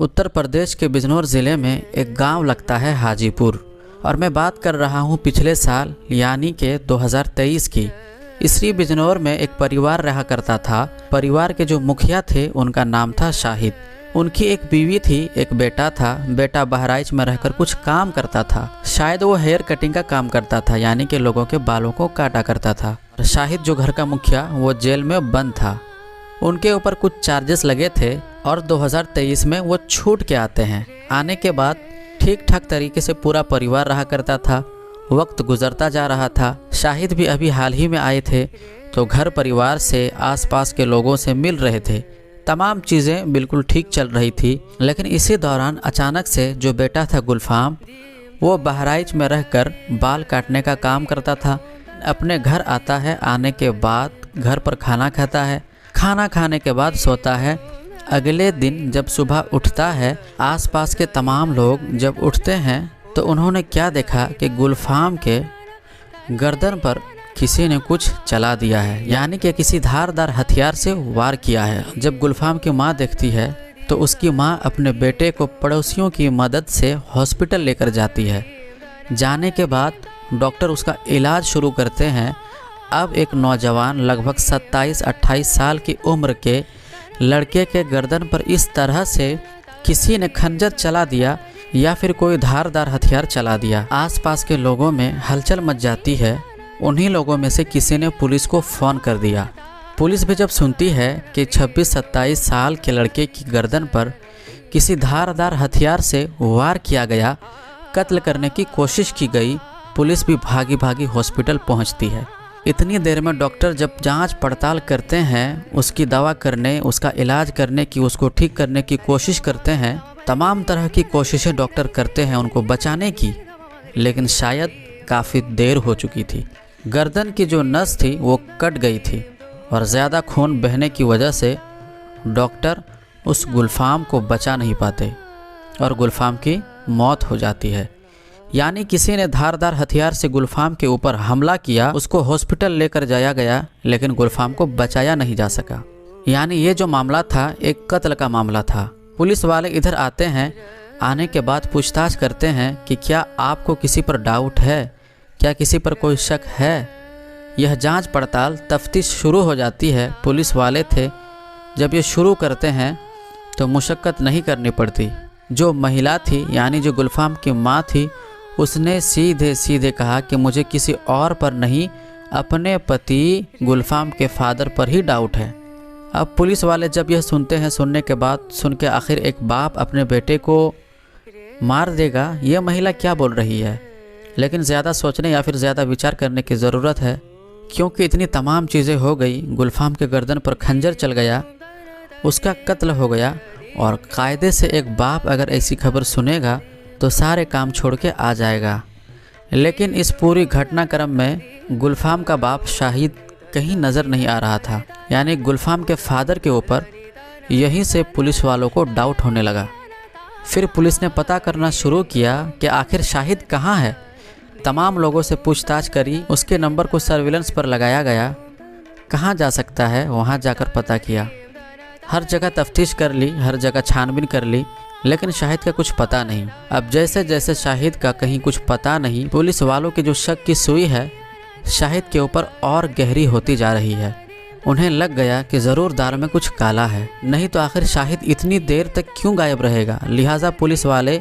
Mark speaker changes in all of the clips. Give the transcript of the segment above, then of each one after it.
Speaker 1: उत्तर प्रदेश के बिजनौर ज़िले में एक गांव लगता है हाजीपुर, और मैं बात कर रहा हूं पिछले साल यानी कि 2023 की। इसी बिजनौर में एक परिवार रहा करता था। परिवार के जो मुखिया थे उनका नाम था शाहिद। उनकी एक बीवी थी, एक बेटा था। बेटा बहराइच में रहकर कुछ काम करता था, शायद वो हेयर कटिंग का काम करता था, यानी कि लोगों के बालों को काटा करता था। शाहिद जो घर का मुखिया, वो जेल में बंद था। उनके ऊपर कुछ चार्जेस लगे थे और 2023 में वो छूट के आते हैं। आने के बाद ठीक ठाक तरीके से पूरा परिवार रहा करता था। वक्त गुजरता जा रहा था। शाहिद भी अभी हाल ही में आए थे, तो घर परिवार से, आसपास के लोगों से मिल रहे थे। तमाम चीज़ें बिल्कुल ठीक चल रही थी। लेकिन इसी दौरान अचानक से जो बेटा था गुलफाम, वो बहराइच में रहकर बाल काटने का काम करता था। अपने घर आता है, आने के बाद घर पर खाना खाता है, खाना खाने के बाद सोता है। अगले दिन जब सुबह उठता है, आसपास के तमाम लोग जब उठते हैं तो उन्होंने क्या देखा कि गुलफाम के गर्दन पर किसी ने कुछ चला दिया है, यानी कि किसी धारदार हथियार से वार किया है। जब गुलफाम की माँ देखती है तो उसकी माँ अपने बेटे को पड़ोसियों की मदद से हॉस्पिटल लेकर जाती है। जाने के बाद डॉक्टर उसका इलाज शुरू करते हैं। अब एक नौजवान लगभग 27-28 साल की उम्र के लड़के के गर्दन पर इस तरह से किसी ने खंजर चला दिया या फिर कोई धारदार हथियार चला दिया। आसपास के लोगों में हलचल मच जाती है। उन्हीं लोगों में से किसी ने पुलिस को फ़ोन कर दिया। पुलिस भी जब सुनती है कि 26-27 साल के लड़के की गर्दन पर किसी धारदार हथियार से वार किया गया, कत्ल करने की कोशिश की गई, पुलिस भी भागी भागी हॉस्पिटल पहुंचती है। इतनी देर में डॉक्टर जब जांच पड़ताल करते हैं, उसकी दवा करने, उसका इलाज करने की, उसको ठीक करने की कोशिश करते हैं। तमाम तरह की कोशिशें डॉक्टर करते हैं उनको बचाने की, लेकिन शायद काफ़ी देर हो चुकी थी। गर्दन की जो नस थी वो कट गई थी और ज़्यादा खून बहने की वजह से डॉक्टर उस गुलफाम को बचा नहीं पाते और गुलफाम की मौत हो जाती है। यानी किसी ने धारदार हथियार से गुलफाम के ऊपर हमला किया, उसको हॉस्पिटल लेकर जाया गया, लेकिन गुलफाम को बचाया नहीं जा सका। यानी ये जो मामला था एक कत्ल का मामला था। पुलिस वाले इधर आते हैं। आने के बाद पूछताछ करते हैं कि क्या आपको किसी पर डाउट है, क्या किसी पर कोई शक है। यह जांच पड़ताल तफ्तीश शुरू हो जाती है। पुलिस वाले थे, जब ये शुरू करते हैं तो मुशक्कत नहीं करनी पड़ती। जो महिला थी यानी जो गुलफाम की माँ थी, उसने सीधे सीधे कहा कि मुझे किसी और पर नहीं, अपने पति गुलफाम के फादर पर ही डाउट है। अब पुलिस वाले जब यह सुनते हैं, सुनने के बाद सुन के आखिर एक बाप अपने बेटे को मार देगा, यह महिला क्या बोल रही है। लेकिन ज़्यादा सोचने या फिर ज़्यादा विचार करने की ज़रूरत है, क्योंकि इतनी तमाम चीज़ें हो गई। गुलफाम के गर्दन पर खंजर चल गया, उसका कत्ल हो गया, और कायदे से एक बाप अगर ऐसी खबर सुनेगा तो सारे काम छोड़ के आ जाएगा। लेकिन इस पूरी घटनाक्रम में गुलफाम का बाप शाहिद कहीं नज़र नहीं आ रहा था। यानी गुलफाम के फादर के ऊपर यहीं से पुलिस वालों को डाउट होने लगा। फिर पुलिस ने पता करना शुरू किया कि आखिर शाहिद कहाँ है। तमाम लोगों से पूछताछ करी, उसके नंबर को सर्विलेंस पर लगाया गया। कहाँ जा सकता है, वहाँ जाकर पता किया। हर जगह तफ्तीश कर ली, हर जगह छानबीन कर ली, लेकिन शाहिद का कुछ पता नहीं। अब जैसे जैसे शाहिद का कहीं कुछ पता नहीं, पुलिस वालों की जो शक की सुई है शाहिद के ऊपर और गहरी होती जा रही है। उन्हें लग गया कि ज़रूर दाल में कुछ काला है, नहीं तो आखिर शाहिद इतनी देर तक क्यों गायब रहेगा। लिहाजा पुलिस वाले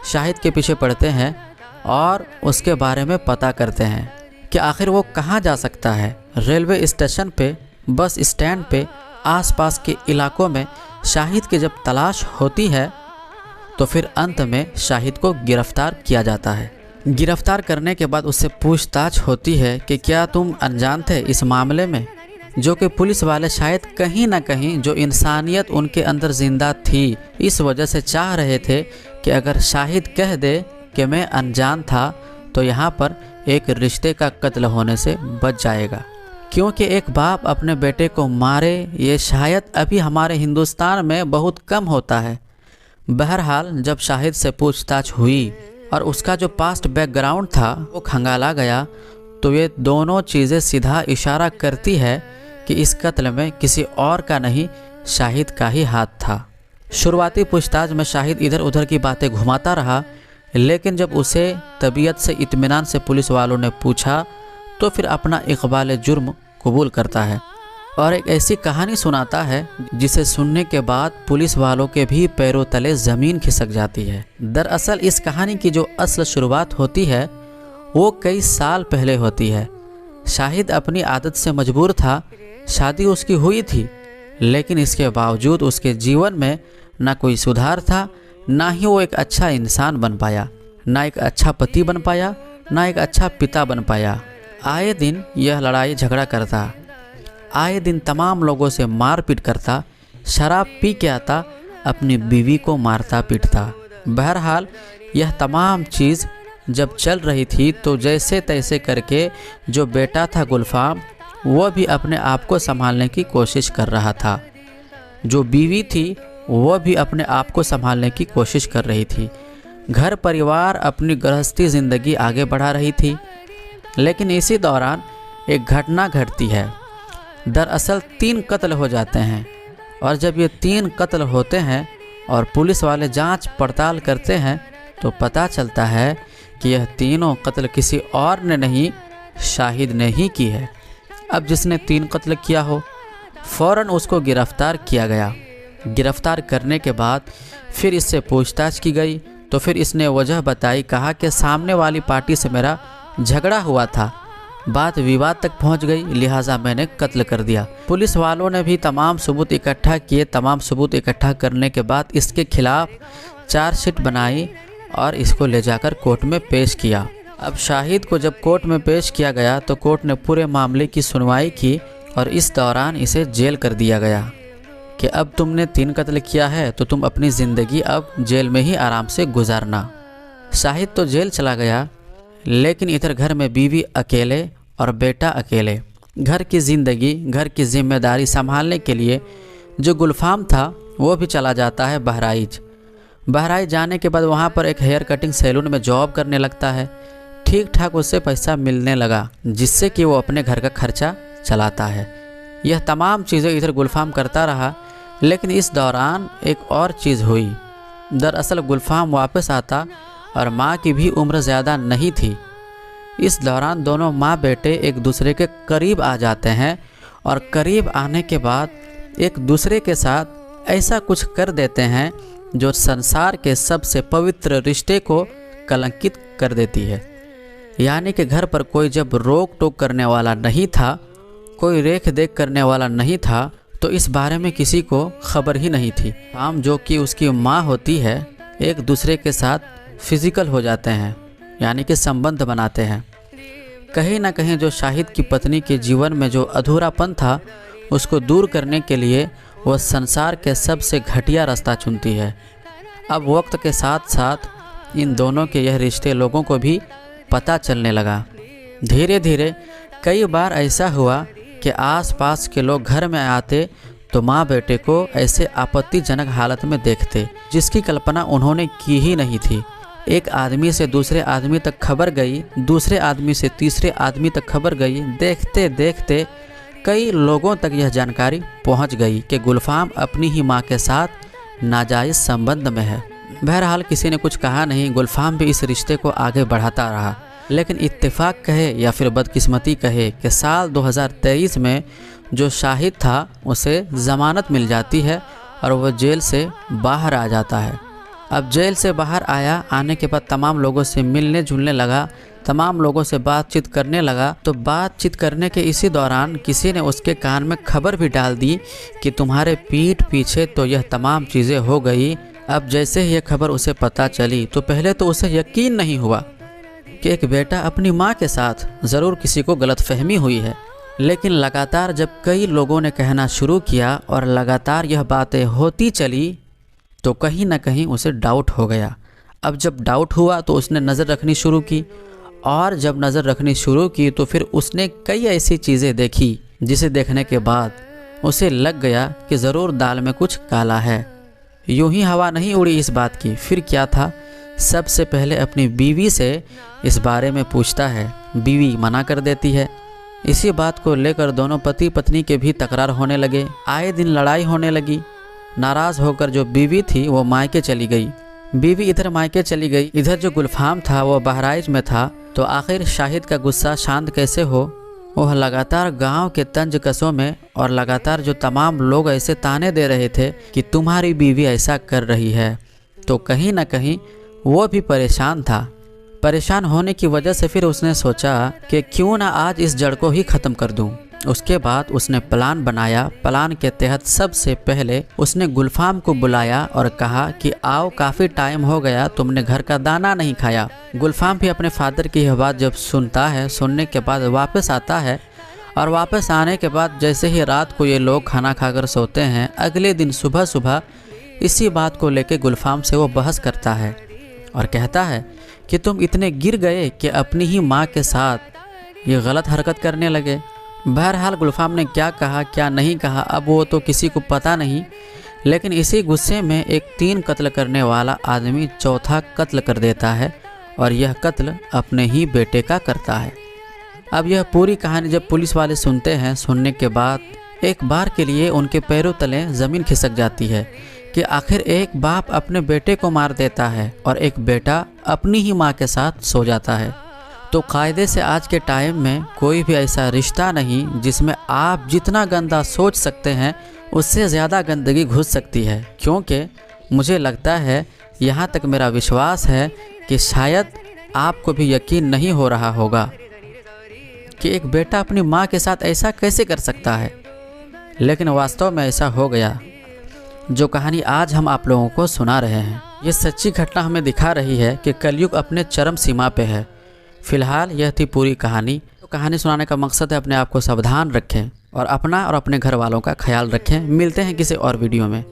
Speaker 1: शाहिद के पीछे पड़ते हैं और उसके बारे में पता करते हैं कि आखिर वो कहाँ जा सकता है। रेलवे स्टेशन पे, बस स्टैंड पे, आसपास के इलाकों में शाहिद की जब तलाश होती है तो फिर अंत में शाहिद को गिरफ्तार किया जाता है। गिरफ्तार करने के बाद उससे पूछताछ होती है कि क्या तुम अनजान थे इस मामले में, जो कि पुलिस वाले शायद कहीं ना कहीं जो इंसानियत उनके अंदर जिंदा थी, इस वजह से चाह रहे थे कि अगर शाहिद कह दे कि मैं अनजान था तो यहाँ पर एक रिश्ते का कत्ल होने से बच जाएगा। क्योंकि एक बाप अपने बेटे को मारे, ये शायद अभी हमारे हिंदुस्तान में बहुत कम होता है। बहरहाल जब शाहिद से पूछताछ हुई और उसका जो पास्ट बैकग्राउंड था वो खंगाला गया, तो ये दोनों चीज़ें सीधा इशारा करती है कि इस कत्ल में किसी और का नहीं, शाहिद का ही हाथ था। शुरुआती पूछताछ में शाहिद इधर उधर की बातें घुमाता रहा, लेकिन जब उसे तबीयत से इत्मीनान से पुलिस वालों ने पूछा तो फिर अपना इकबाल जुर्म कबूल करता है और एक ऐसी कहानी सुनाता है जिसे सुनने के बाद पुलिस वालों के भी पैरों तले ज़मीन खिसक जाती है। दरअसल इस कहानी की जो असल शुरुआत होती है वो कई साल पहले होती है। शाहिद अपनी आदत से मजबूर था। शादी उसकी हुई थी, लेकिन इसके बावजूद उसके जीवन में ना कोई सुधार था, ना ही वो एक अच्छा इंसान बन पाया, ना एक अच्छा पति बन पाया, ना एक अच्छा पिता बन पाया। आए दिन यह लड़ाई झगड़ा करता, आए दिन तमाम लोगों से मारपीट करता, शराब पी के आता, अपनी बीवी को मारता पीटता। बहरहाल यह तमाम चीज़ जब चल रही थी तो जैसे तैसे करके जो बेटा था गुलफाम, वो भी अपने आप को संभालने की कोशिश कर रहा था। जो बीवी थी वो भी अपने आप को संभालने की कोशिश कर रही थी। घर परिवार अपनी गृहस्थी ज़िंदगी आगे बढ़ा रही थी। लेकिन इसी दौरान एक घटना घटती है। दरअसल 3 कत्ल हो जाते हैं और जब ये 3 कत्ल होते हैं और पुलिस वाले जांच पड़ताल करते हैं तो पता चलता है कि यह तीनों कत्ल किसी और ने नहीं, शाहिद ने ही की है। अब जिसने 3 कत्ल किया हो फ़ौरन उसको गिरफ़्तार किया गया। गिरफ़्तार करने के बाद फिर इससे पूछताछ की गई तो फिर इसने वजह बताई। कहा कि सामने वाली पार्टी से मेरा झगड़ा हुआ था, बात विवाद तक पहुंच गई, लिहाजा मैंने कत्ल कर दिया। पुलिस वालों ने भी तमाम सबूत इकट्ठा किए। तमाम सबूत इकट्ठा करने के बाद इसके खिलाफ चार्जशीट बनाई और इसको ले जाकर कोर्ट में पेश किया। अब शाहिद को जब कोर्ट में पेश किया गया तो कोर्ट ने पूरे मामले की सुनवाई की और इस दौरान इसे जेल कर दिया गया कि अब तुमने 3 कत्ल किया है तो तुम अपनी ज़िंदगी अब जेल में ही आराम से गुजारना। शाहिद तो जेल चला गया, लेकिन इधर घर में बीवी अकेले और बेटा अकेले। घर की ज़िंदगी, घर की जिम्मेदारी संभालने के लिए जो गुलफाम था वो भी चला जाता है बहराइच। बहराइच जाने के बाद वहाँ पर एक हेयर कटिंग सैलून में जॉब करने लगता है। ठीक ठाक उससे पैसा मिलने लगा जिससे कि वो अपने घर का खर्चा चलाता है। यह तमाम चीज़ें इधर गुलफाम करता रहा, लेकिन इस दौरान एक और चीज़ हुई। दरअसल गुलफाम वापस आता और माँ की भी उम्र ज़्यादा नहीं थी। इस दौरान दोनों माँ बेटे एक दूसरे के करीब आ जाते हैं और करीब आने के बाद एक दूसरे के साथ ऐसा कुछ कर देते हैं जो संसार के सबसे पवित्र रिश्ते को कलंकित कर देती है। यानी कि घर पर कोई जब रोक टोक करने वाला नहीं था, कोई रेख देख करने वाला नहीं था, तो इस बारे में किसी को खबर ही नहीं थी। हम जो कि उसकी माँ होती है एक दूसरे के साथ फिजिकल हो जाते हैं, यानी कि संबंध बनाते हैं। कहीं ना कहीं जो शाहिद की पत्नी के जीवन में जो अधूरापन था उसको दूर करने के लिए वह संसार के सबसे घटिया रास्ता चुनती है। अब वक्त के साथ साथ इन दोनों के यह रिश्ते लोगों को भी पता चलने लगा। धीरे धीरे कई बार ऐसा हुआ कि आसपास के लोग घर में आते तो माँ बेटे को ऐसे आपत्तिजनक हालत में देखते जिसकी कल्पना उन्होंने की ही नहीं थी। एक आदमी से दूसरे आदमी तक खबर गई, दूसरे आदमी से तीसरे आदमी तक खबर गई। देखते देखते कई लोगों तक यह जानकारी पहुंच गई कि गुलफाम अपनी ही मां के साथ नाजायज़ संबंध में है। बहरहाल किसी ने कुछ कहा नहीं, गुलफाम भी इस रिश्ते को आगे बढ़ाता रहा। लेकिन इत्तेफाक कहे या फिर बदकिस्मती कहे कि साल 2023 में जो शाहिद था उसे ज़मानत मिल जाती है और वह जेल से बाहर आ जाता है। अब जेल से बाहर आया, आने के बाद तमाम लोगों से मिलने जुलने लगा, तमाम लोगों से बातचीत करने लगा। तो बातचीत करने के इसी दौरान किसी ने उसके कान में खबर भी डाल दी कि तुम्हारे पीठ पीछे तो यह तमाम चीज़ें हो गई। अब जैसे ही यह खबर उसे पता चली तो पहले तो उसे यकीन नहीं हुआ कि एक बेटा अपनी माँ के साथ, ज़रूर किसी को गलतफहमी हुई है। लेकिन लगातार जब कई लोगों ने कहना शुरू किया और लगातार यह बातें होती चली तो कहीं ना कहीं उसे डाउट हो गया। अब जब डाउट हुआ तो उसने नज़र रखनी शुरू की और जब नज़र रखनी शुरू की तो फिर उसने कई ऐसी चीज़ें देखी जिसे देखने के बाद उसे लग गया कि ज़रूर दाल में कुछ काला है। यूं ही हवा नहीं उड़ी इस बात की। फिर क्या था, सबसे पहले अपनी बीवी से इस बारे में पूछता है। बीवी मना कर देती है। इसी बात को लेकर दोनों पति पत्नी के भी तकरार होने लगे। आए दिन लड़ाई होने लगी। नाराज़ होकर जो बीवी थी वो मायके चली गई। बीवी इधर मायके चली गई, इधर जो गुलफाम था वो बहराइच में था। तो आखिर शाहिद का गुस्सा शांत कैसे हो। वह लगातार गांव के तंज कसों में और लगातार जो तमाम लोग ऐसे ताने दे रहे थे कि तुम्हारी बीवी ऐसा कर रही है, तो कहीं ना कहीं वो भी परेशान था। परेशान होने की वजह से फिर उसने सोचा कि क्यों ना आज इस जड़ को ही ख़त्म कर दूं। उसके बाद उसने प्लान बनाया। प्लान के तहत सबसे पहले उसने गुलफाम को बुलाया और कहा कि आओ, काफ़ी टाइम हो गया, तुमने घर का दाना नहीं खाया। गुलफाम भी अपने फादर की यह बात जब सुनता है, सुनने के बाद वापस आता है और वापस आने के बाद जैसे ही रात को ये लोग खाना खाकर सोते हैं, अगले दिन सुबह सुबह इसी बात को लेकर गुलफाम से वो बहस करता है और कहता है कि तुम इतने गिर गए कि अपनी ही माँ के साथ ये गलत हरकत करने लगे। बहरहाल गुलफाम ने क्या कहा क्या नहीं कहा अब वो तो किसी को पता नहीं, लेकिन इसी गुस्से में एक 3 कत्ल करने वाला आदमी चौथा कत्ल कर देता है और यह कत्ल अपने ही बेटे का करता है। अब यह पूरी कहानी जब पुलिस वाले सुनते हैं, सुनने के बाद एक बार के लिए उनके पैरों तले ज़मीन खिसक जाती है कि आखिर एक बाप अपने बेटे को मार देता है और एक बेटा अपनी ही माँ के साथ सो जाता है। तो कायदे से आज के टाइम में कोई भी ऐसा रिश्ता नहीं जिसमें आप जितना गंदा सोच सकते हैं उससे ज़्यादा गंदगी घुस सकती है, क्योंकि मुझे लगता है, यहाँ तक मेरा विश्वास है कि शायद आपको भी यकीन नहीं हो रहा होगा कि एक बेटा अपनी माँ के साथ ऐसा कैसे कर सकता है, लेकिन वास्तव में ऐसा हो गया। जो कहानी आज हम आप लोगों को सुना रहे हैं, ये सच्ची घटना हमें दिखा रही है कि कलयुग अपने चरम सीमा पे है। फिलहाल यह थी पूरी कहानी। तो कहानी सुनाने का मकसद है अपने आप को सावधान रखें और अपना और अपने घर वालों का ख्याल रखें। मिलते हैं किसी और वीडियो में।